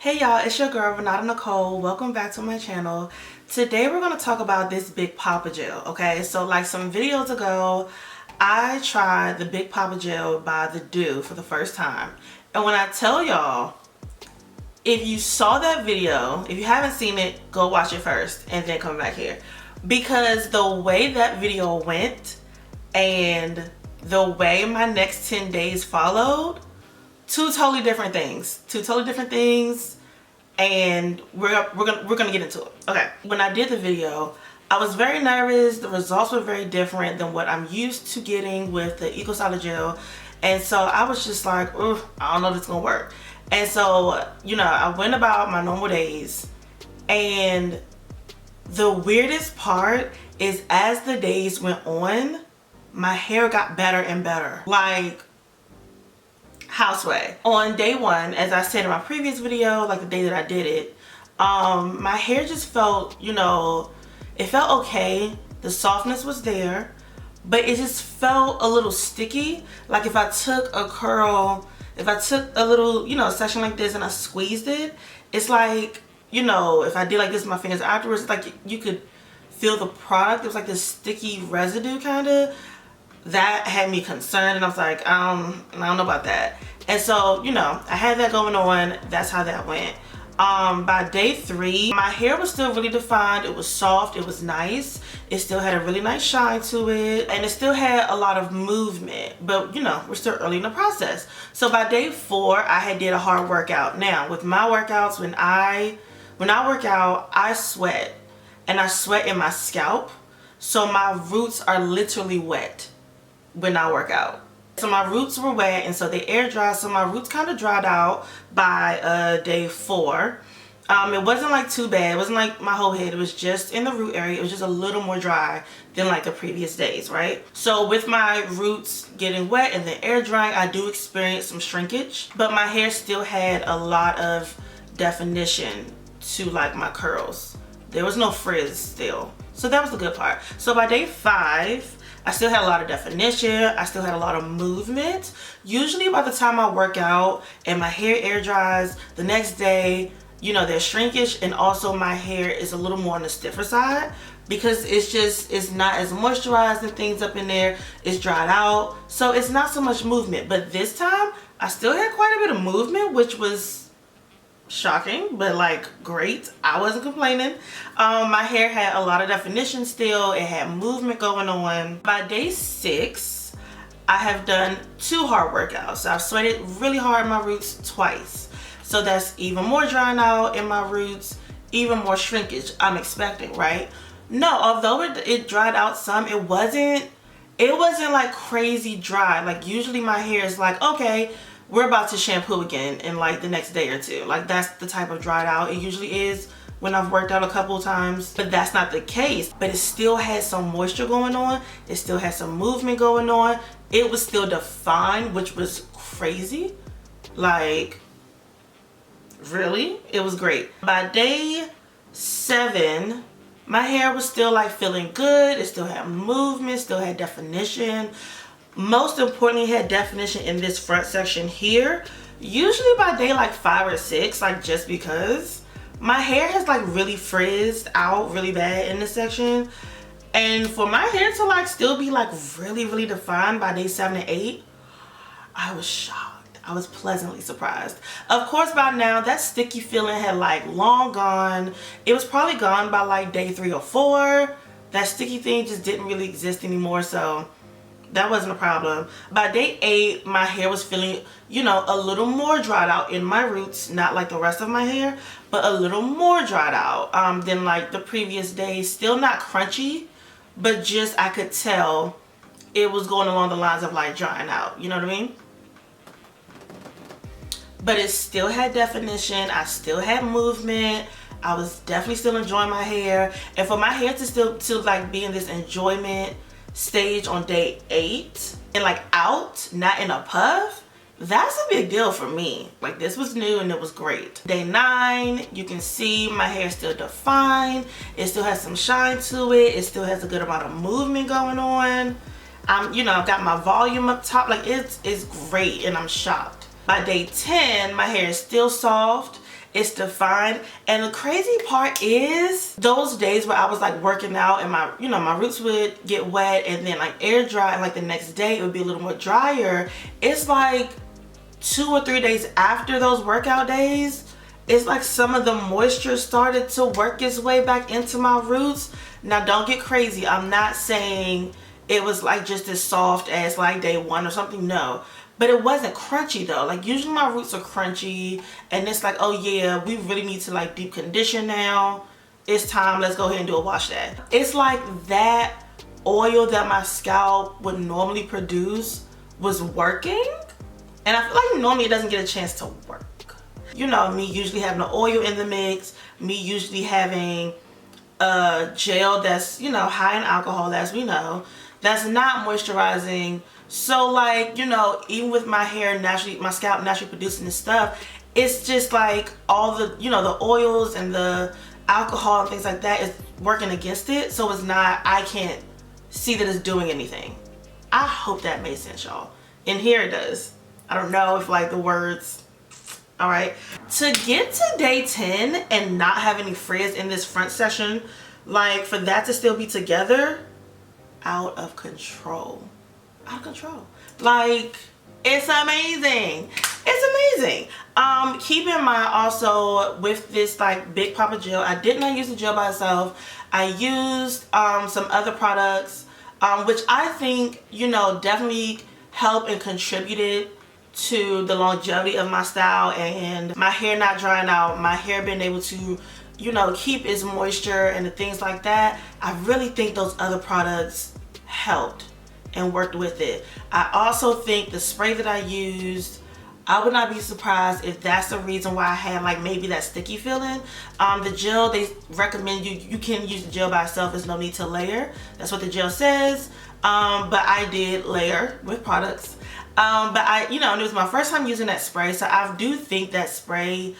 Hey y'all, it's your girl Renata Nicole. Welcome back to my channel. Today we're going to talk about this Big Papa Gel, okay? So like some videos ago, I tried the Big Papa Gel by The Do for the first time. And when I tell y'all, if you saw that video, if you haven't seen it, go watch it first and then come back here. Because the way that video went and the way my next 10 days followed, two totally different things, and we're gonna get into it. Okay, when I did the video, I was very nervous. The results were very different than what I'm used to getting with the Eco Solid Gel, and so I was just like, oh, I don't know if it's gonna work. And so, you know, I went about my normal days, and the weirdest part is as the days went on, my hair got better and better. Like, houseway. On day one, as I said in my previous video, like the day that I did it, my hair just felt, you know, it felt okay. The softness was there, but it just felt a little sticky. Like if I took a curl, if I took a little, you know, section like this and I squeezed it, it's like, you know, if I did like this with my fingers afterwards, it's like you could feel the product. It was like this sticky residue kind of. That had me concerned, and I was like, I don't know about that. And so, you know, I had that going on. That's how that went. By day 3, my hair was still really defined. It was soft. It was nice. It still had a really nice shine to it, and it still had a lot of movement. But you know, we're still early in the process. So by day 4, I had did a hard workout. Now, with my workouts, when I work out, I sweat, and I sweat in my scalp. So my roots are literally wet when I work out. So my roots were wet, and so they air dry, so my roots kind of dried out by day 4. It wasn't like too bad. It wasn't like my whole head. It was just in the root area. It was just a little more dry than like the previous days, right? So with my roots getting wet and the air drying, I do experience some shrinkage, but my hair still had a lot of definition to like my curls. There was no frizz still. So that was the good part. So by day 5, I still had a lot of definition. I still had a lot of movement. Usually by the time I work out and my hair air dries, the next day, you know, there's shrinkage, and also my hair is a little more on the stiffer side because it's not as moisturized and things up in there. It's dried out. So it's not so much movement. But this time, I still had quite a bit of movement, which was shocking, but like great. I wasn't complaining. My hair had a lot of definition still. It had movement going on. By day 6, I have done 2 hard workouts. So I've sweated really hard in my roots twice. So that's even more drying out in my roots, even more shrinkage I'm expecting, right? No, although it dried out some, it wasn't like crazy dry. Like usually my hair is like, okay, we're about to shampoo again in like the next day or 2. Like that's the type of dried out it usually is when I've worked out a couple of times. But that's not the case. But it still had some moisture going on. It still had some movement going on. It was still defined, which was crazy. Like, really? It was great. By day 7, my hair was still like feeling good. It still had movement, still had definition. Most importantly, had definition in this front section here. Usually by day like 5 or 6, like just because my hair has like really frizzed out really bad in this section, and for my hair to like still be like really defined by day 7 and 8, I was shocked. I was pleasantly surprised. Of course, by now that sticky feeling had like long gone. It was probably gone by like day 3 or 4. That sticky thing just didn't really exist anymore, so that wasn't a problem. By day 8, my hair was feeling, you know, a little more dried out in my roots. Not like the rest of my hair, but a little more dried out than like the previous days. Still not crunchy, but just I could tell it was going along the lines of like drying out. You know what I mean? But it still had definition. I still had movement. I was definitely still enjoying my hair. And for my hair to like be in this enjoyment stage on day 8 and like out, not in a puff, that's a big deal for me. Like this was new and it was great. Day 9, you can see my hair still defined. It still has some shine to it. It still has a good amount of movement going on. You know, I've got my volume up top. Like it's great, and I'm shocked. By day 10, my hair is still soft. It's defined. And the crazy part is those days where I was like working out and my, you know, my roots would get wet and then like air dry, and like the next day it would be a little more drier. It's like 2 or 3 days after those workout days, it's like some of the moisture started to work its way back into my roots. Now don't get crazy, I'm not saying it was like just as soft as like day one or something, no. But it wasn't crunchy though. Like usually my roots are crunchy and it's like, oh yeah, we really need to like deep condition now. It's time, let's go ahead and do a wash that. It's like that oil that my scalp would normally produce was working. And I feel like normally it doesn't get a chance to work. You know, me usually having the oil in the mix, me usually having a gel that's, you know, high in alcohol, as we know, that's not moisturizing. So like, you know, even with my hair naturally, my scalp naturally producing this stuff, it's just like all the, you know, the oils and the alcohol and things like that is working against it. So it's not, I can't see that it's doing anything. I hope that made sense, y'all. And here it does. I don't know if like the words, all right. To get to day 10 and not have any frizz in this front section, like for that to still be together, out of control. Out of control. Like, it's amazing. It's amazing. Keep in mind also with this like Big Papa gel, I did not use the gel by itself. I used some other products, which I think, you know, definitely helped and contributed to the longevity of my style and my hair not drying out, my hair being able to, you know, keep its moisture and the things like that. I really think those other products helped and worked with it. I also think the spray that I used, I would not be surprised if that's the reason why I had like maybe that sticky feeling. The gel, they recommend you can use the gel by itself. There's no need to layer. That's what the gel says. But I did layer with products. But I, you know, and it was my first time using that spray, so I do think that spray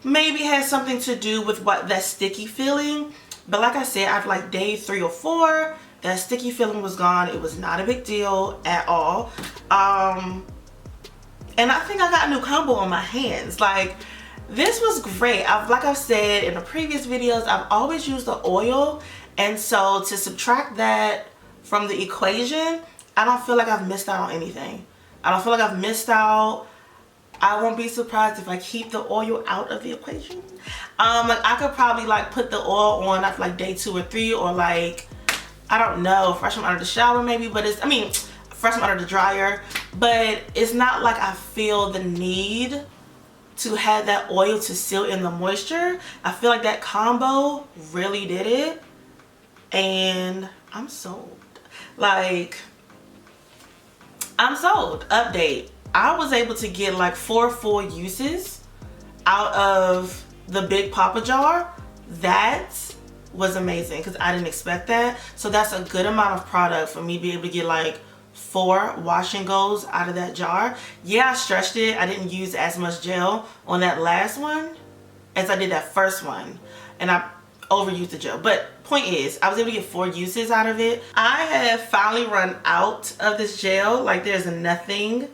maybe has something to do with what that sticky feeling. But like I said, after like day 3 or 4, that sticky feeling was gone. It was not a big deal at all. And I think I got a new combo on my hands. Like, this was great. Like I've said in the previous videos, I've always used the oil, and so to subtract that from the equation, I don't feel like I've missed out on anything. I don't feel like I've missed out. I won't be surprised if I keep the oil out of the equation. Like I could probably like put the oil on after like day 2 or 3, or like, I don't know, fresh them under the shower maybe, but it's, I mean, fresh them under the dryer, but it's not like I feel the need to have that oil to seal in the moisture. I feel like that combo really did it, and I'm sold. Like, I'm sold. Update. I was able to get like 4 full uses out of the Big Papa jar. That was amazing because I didn't expect that. So that's a good amount of product for me to be able to get like 4 wash and goes out of that jar. Yeah, I stretched it. I didn't use as much gel on that last one as I did that first one, and I overused the gel. But point is, I was able to get 4 uses out of it. I have finally run out of this gel. Like, there's nothing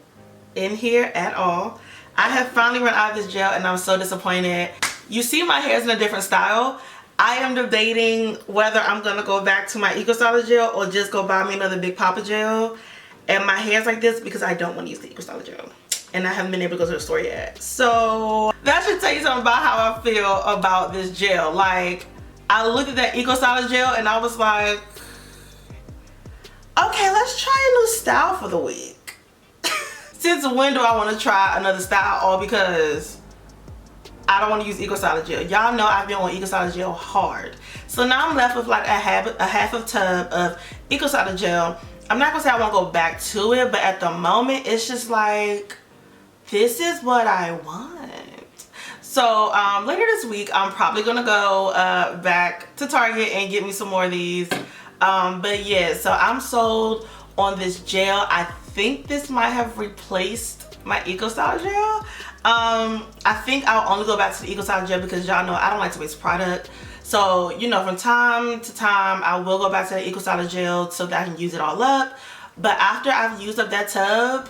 in here at all. I have finally run out of this gel, and I'm so disappointed. You see my hair's in a different style. I am debating whether I'm gonna go back to my Eco Styler gel or just go buy me another Big Papa gel. And my hair's like this because I don't want to use the Eco Styler gel, and I haven't been able to go to the store yet. So that should tell you something about how I feel about this gel. Like, I looked at that Eco Styler gel and I was like, okay, let's try a new style for the week. Since when do I want to try another style? All because I don't want to use Eco Styler gel. Y'all know I've been on Eco Styler gel hard. So now I'm left with like a half of tub of Eco Styler gel. I'm not gonna say I won't go back to it, but at the moment it's just like, this is what I want. So later this week I'm probably gonna go back to Target and get me some more of these. But yeah, so I'm sold on this gel. I think this might have replaced my Eco Styler gel. I think I'll only go back to the Eco Styler gel because y'all know I don't like to waste product. So, you know, from time to time I will go back to the Eco Styler gel so that I can use it all up. But after I've used up that tub,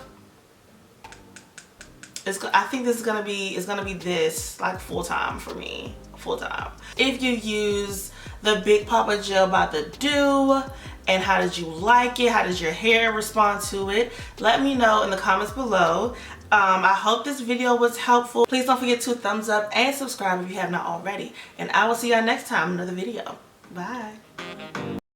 I think this is gonna be, it's gonna be this like full time for me, full time. If you use the Big Papa gel by the Dew, and how did you like it? How did your hair respond to it? Let me know in the comments below. I hope this video was helpful. Please don't forget to thumbs up and subscribe if you have not already. And I will see y'all next time in another video. Bye.